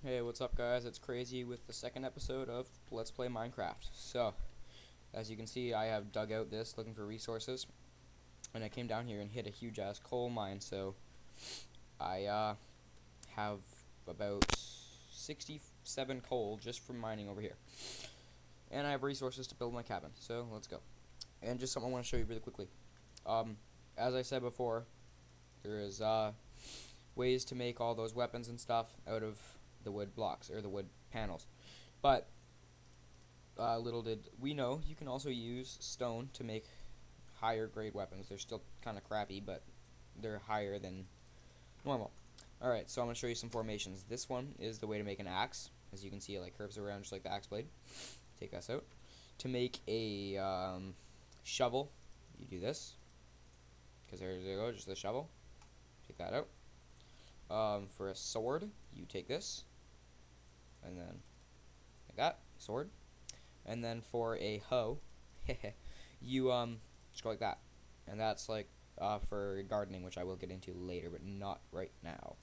Hey, what's up guys? It's Crazy with the second episode of Let's Play Minecraft. So, as you can see, I have dug out this looking for resources, and I came down here and hit a huge ass coal mine, so I have about 67 coal just from mining over here. And I have resources to build my cabin, so let's go. And just something I want to show you really quickly. As I said before, there is ways to make all those weapons and stuff out of the wood blocks or the wood panels, but little did we know you can also use stone to make higher grade weapons. They're still kind of crappy, but they're higher than normal. Alright, so I'm going to show you some formations. This one is the way to make an axe. As you can see, it like curves around just like the axe blade. Take this out. To make a shovel, you do this, because there you go, just the shovel. Take that out. For a sword, you take this, and then like that, sword. And then for a hoe, you just go like that, and that's like for gardening, which I will get into later, but not right now.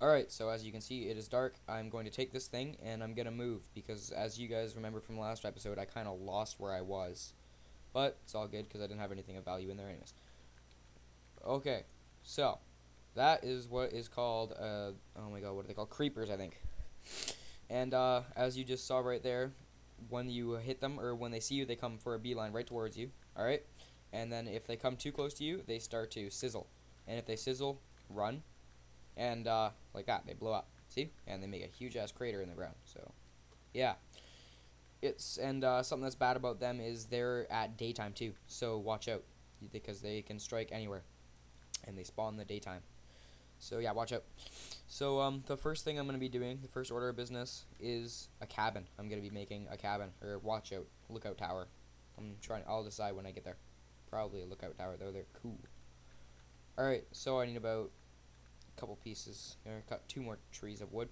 Alright, so as you can see, it is dark. I'm going to take this thing and I'm gonna move, because as you guys remember from the last episode, I kinda lost where I was, but it's all good because I didn't have anything of value in there anyways. Okay, so that is what is called oh my god, what are they called? Creepers, I think. And as you just saw right there, when you hit them, or when they see you, they come for a beeline right towards you. Alright? And then if they come too close to you, they start to sizzle. And if they sizzle, run. And like that, they blow up. See? And they make a huge ass crater in the ground. So, yeah. And something that's bad about them is they're at daytime too. So watch out, because they can strike anywhere. And they spawn in the daytime. So yeah, watch out. So the first thing I'm going to be doing, the first order of business, is a cabin. I'm going to be making a cabin, or watch out, lookout tower. I'll decide when I get there. Probably a lookout tower though, they're cool. Alright, so I need about a couple pieces. I'm going to cut 2 more trees of wood.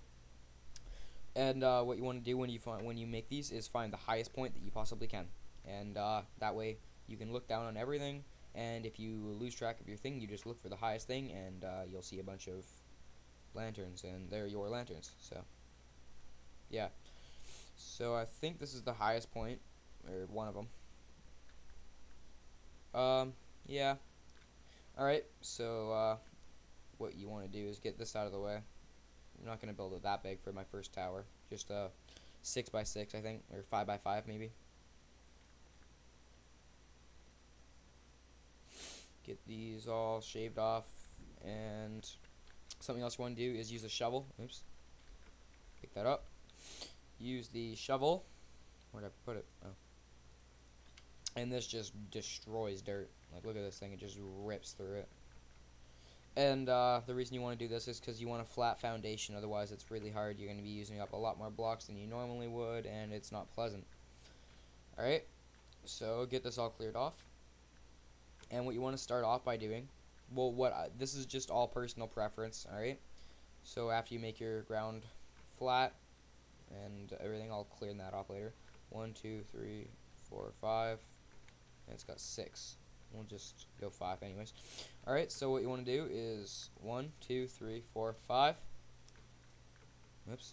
And what you want to do when you make these is find the highest point that you possibly can. And that way you can look down on everything. And if you lose track of your thing, you just look for the highest thing, and you'll see a bunch of lanterns, and they're your lanterns. So, yeah. So I think this is the highest point, or one of them. Yeah. Alright, so what you want to do is get this out of the way. I'm not going to build it that big for my first tower. Just 6 by 6, I think, or 5 by 5 maybe. Get these all shaved off, and something else you want to do is use a shovel. Oops. Pick that up. Use the shovel. Where'd I put it? Oh. And this just destroys dirt. Like, look at this thing. It just rips through it. And the reason you want to do this is because you want a flat foundation. Otherwise, it's really hard. You're going to be using up a lot more blocks than you normally would, and it's not pleasant. Alright. So, get this all cleared off. And what you want to start off by doing, well, this is just all personal preference, alright? So after you make your ground flat and everything, I'll clear that off later. 1, 2, 3, 4, 5, and it's got 6. We'll just go 5 anyways. Alright, so what you want to do is 1, 2, 3, 4, 5. Oops.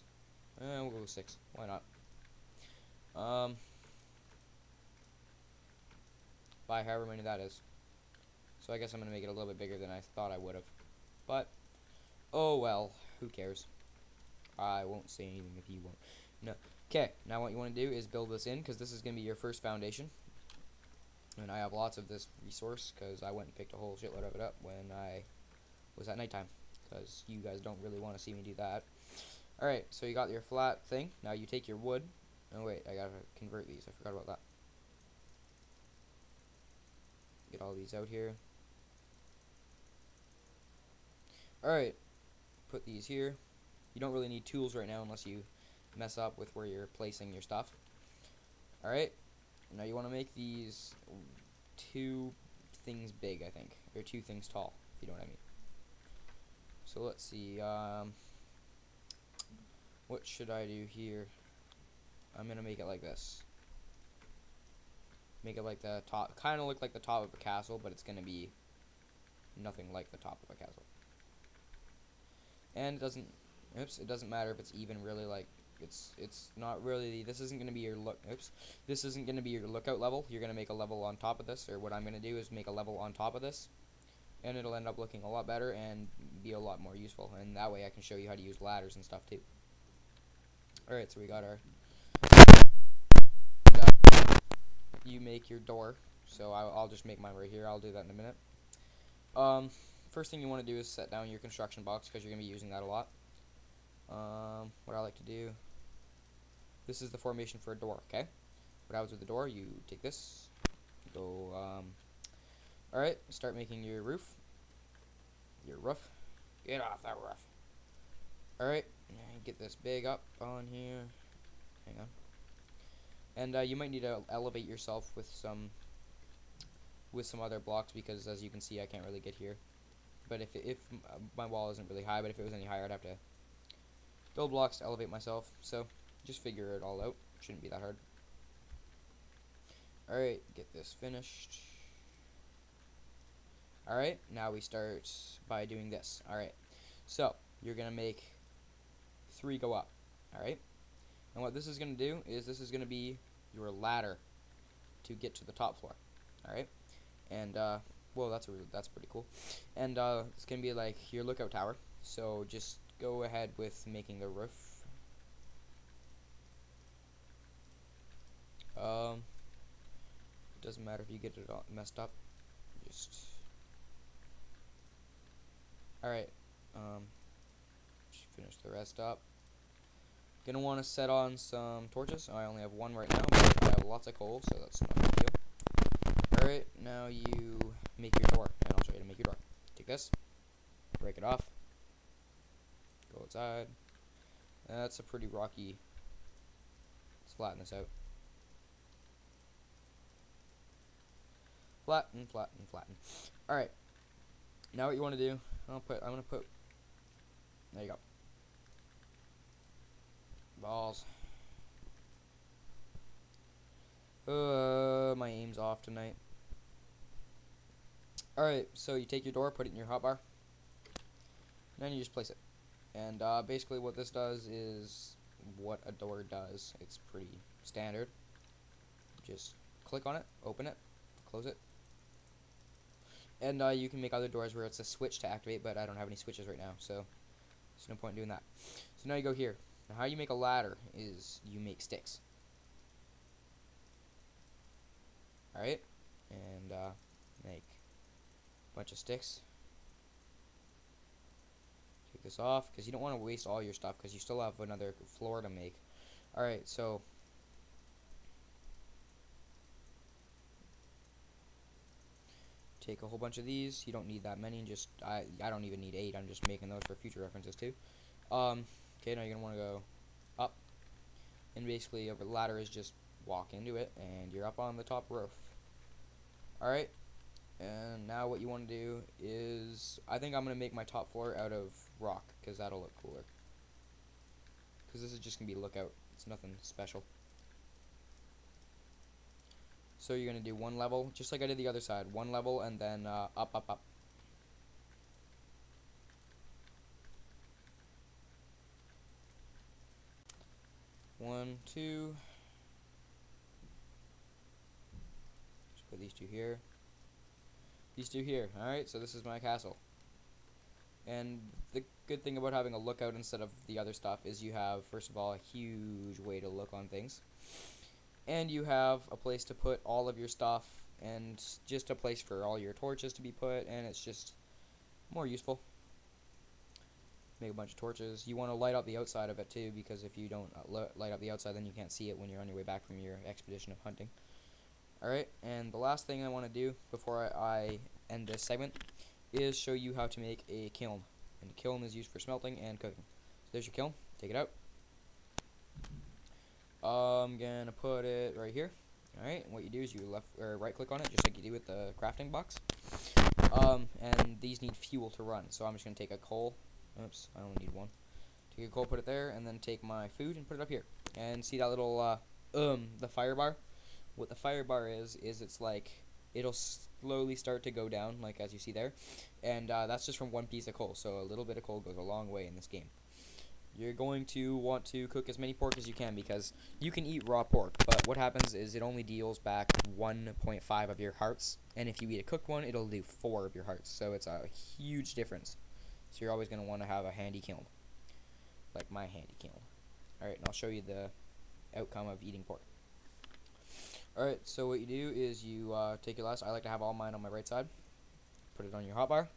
We'll go 6. Why not? By however many that is. So I guess I'm going to make it a little bit bigger than I thought I would have. But, oh well, who cares? I won't say anything if you won't. No. Okay, now what you want to do is build this in, because this is going to be your first foundation. And I have lots of this resource, because I went and picked a whole shitload of it up when I was at nighttime. Because you guys don't really want to see me do that. Alright, so you got your flat thing. Now you take your wood. Oh wait, I gotta convert these. I forgot about that. Get all these out here. Alright, put these here. You don't really need tools right now unless you mess up with where you're placing your stuff. Alright, now you want to make these 2 things big, I think. Or 2 things tall, if you know what I mean. So let's see, what should I do here? I'm going to make it like this. Make it like the top, kind of look like the top of a castle, but it's going to be nothing like the top of a castle. And it doesn't Oops, it doesn't matter if it's even, really, like, it's not really, this isn't going to be your this isn't going to be your lookout level. You're going to make a level on top of this, or what I'm going to do is make a level on top of this, and it'll end up looking a lot better and be a lot more useful, and that way I can show you how to use ladders and stuff too. Alright, so we got our, you make your door, so I'll just make mine right here. I'll do that in a minute. First thing you want to do is set down your construction box, because you're going to be using that a lot. What I like to do, this is the formation for a door, okay? What happens with the door, you take this, go, alright, start making your roof. Get off that roof. Alright, get this big up on here. Hang on. And you might need to elevate yourself with some other blocks, because as you can see I can't really get here. But if my wall isn't really high, but if it was any higher I'd have to build blocks to elevate myself. So just figure it all out. Shouldn't be that hard. Alright, get this finished. Alright, now we start by doing this. Alright, so you're going to make 3 go up. Alright, and what this is going to do is this is going to be your ladder to get to the top floor. Alright, and well, that's pretty cool. And it's going to be like your lookout tower. So just go ahead with making the roof. It doesn't matter if you get it all messed up. Just alright. Just finish the rest up. Gonna want to set on some torches. I only have 1 right now, but I have lots of coal, so that's not a big deal. Alright, now you make your door, and I'll show you how to make your door. Take this, break it off, go outside. That's a pretty rocky. Let's flatten this out. Flatten, flatten, flatten. Alright. Now what you want to do, I'm gonna put, there you go. Balls. My aim's off tonight. Alright, so you take your door, put it in your hotbar, then you just place it. And basically what this does is what a door does. It's pretty standard. Just click on it, open it, close it. And you can make other doors where it's a switch to activate, but I don't have any switches right now, so there's no point in doing that. So now you go here. Now how you make a ladder is you make sticks. Alright, and make a bunch of sticks. Take this off, because you don't want to waste all your stuff, because you still have another floor to make. Alright, so take a whole bunch of these. You don't need that many. Just I don't even need 8. I'm just making those for future references too. Okay, now you're gonna want to go up, and basically a ladder is just walk into it, and you're up on the top roof. All right, and now what you want to do is I think I'm gonna make my top floor out of rock, because that'll look cooler. Because this is just gonna be lookout. It's nothing special. So you're going to do 1 level, just like I did the other side. 1 level, and then up, up, up. One, 2. Just put these 2 here. These 2 here. Alright, so this is my castle. And the good thing about having a lookout instead of the other stuff is you have, first of all, a huge way to look on things. And you have a place to put all of your stuff, and just a place for all your torches to be put, and it's just more useful. Make a bunch of torches. You want to light up the outside of it too, because if you don't light up the outside, then you can't see it when you're on your way back from your expedition of hunting. Alright, and the last thing I want to do before I end this segment is show you how to make a kiln. And a kiln is used for smelting and cooking. So there's your kiln. Take it out. I'm gonna put it right here. Alright, and what you do is you right click on it, just like you do with the crafting box. And these need fuel to run, so I'm just gonna take a coal. Oops, I only need 1. Take a coal, put it there, and then take my food and put it up here. And see that little the fire bar? What the fire bar is it's like it'll slowly start to go down, like as you see there. And that's just from 1 piece of coal, so a little bit of coal goes a long way in this game. you're going to want to cook as many pork as you can, because you can eat raw pork, but what happens is it only deals back 1.5 of your hearts, and if you eat a cooked one, it'll do 4 of your hearts, so it's a huge difference. So you're always going to want to have a handy kiln, like my handy kiln. Alright, and I'll show you the outcome of eating pork. Alright, so what you do is you take your last, I like to have all mine on my right side, put it on your hotbar,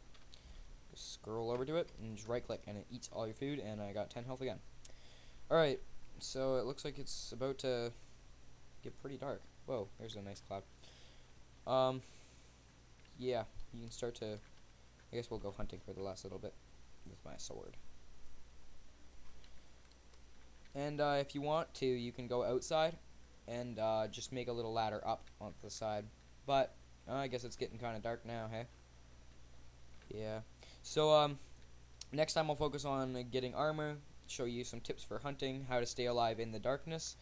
scroll over to it, and just right click, and it eats all your food, and I got 10 health again. Alright, so it looks like it's about to get pretty dark. Whoa, there's a nice cloud. Yeah, you can start to, I guess we'll go hunting for the last little bit with my sword. And if you want to, you can go outside and just make a little ladder up on the side. But I guess it's getting kind of dark now, hey? Yeah. So next time I'll focus on getting armor, show you some tips for hunting, how to stay alive in the darkness,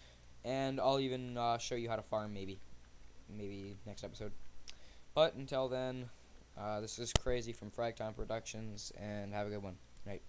and I'll even show you how to farm maybe next episode. But until then, this is Crazy from FragtimeProductions, and have a good one. Night.